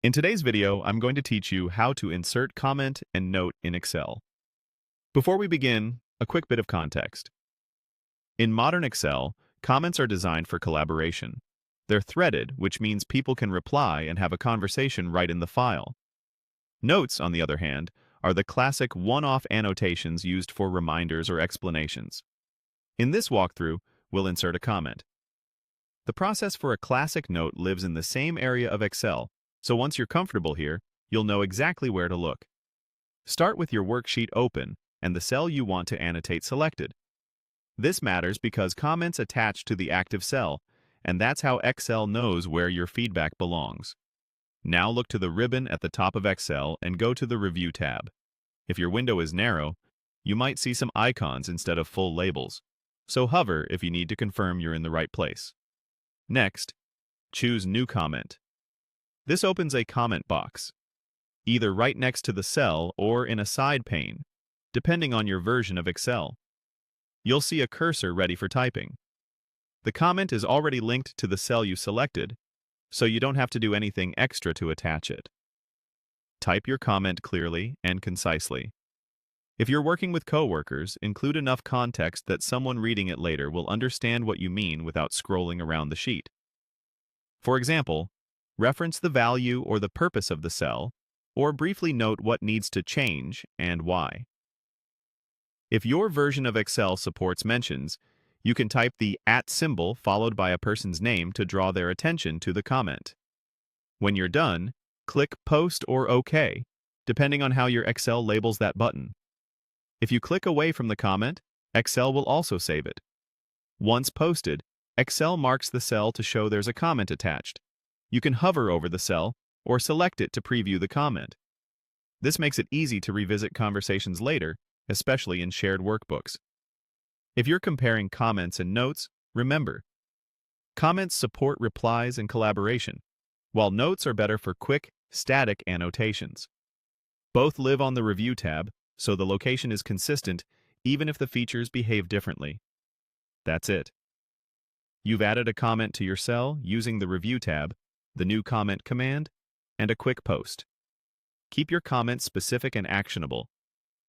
In today's video, I'm going to teach you how to insert comment and note in Excel. Before we begin, a quick bit of context. In modern Excel, comments are designed for collaboration. They're threaded, which means people can reply and have a conversation right in the file. Notes, on the other hand, are the classic one-off annotations used for reminders or explanations. In this walkthrough, we'll insert a comment. The process for a classic note lives in the same area of Excel, so once you're comfortable here, you'll know exactly where to look. Start with your worksheet open and the cell you want to annotate selected. This matters because comments attach to the active cell, and that's how Excel knows where your feedback belongs. Now look to the ribbon at the top of Excel and go to the Review tab. If your window is narrow, you might see some icons instead of full labels, so hover if you need to confirm you're in the right place. Next, choose New Comment. This opens a comment box, either right next to the cell or in a side pane, depending on your version of Excel. You'll see a cursor ready for typing. The comment is already linked to the cell you selected, so you don't have to do anything extra to attach it. Type your comment clearly and concisely. If you're working with coworkers, include enough context that someone reading it later will understand what you mean without scrolling around the sheet. For example, reference the value or the purpose of the cell, or briefly note what needs to change and why. If your version of Excel supports mentions, you can type the @ symbol followed by a person's name to draw their attention to the comment. When you're done, click Post or OK, depending on how your Excel labels that button. If you click away from the comment, Excel will also save it. Once posted, Excel marks the cell to show there's a comment attached. You can hover over the cell or select it to preview the comment. This makes it easy to revisit conversations later, especially in shared workbooks. If you're comparing comments and notes, remember, comments support replies and collaboration, while notes are better for quick, static annotations. Both live on the Review tab, so the location is consistent even if the features behave differently. That's it. You've added a comment to your cell using the Review tab, the New Comment command, and a quick post. Keep your comments specific and actionable,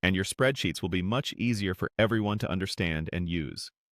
and your spreadsheets will be much easier for everyone to understand and use.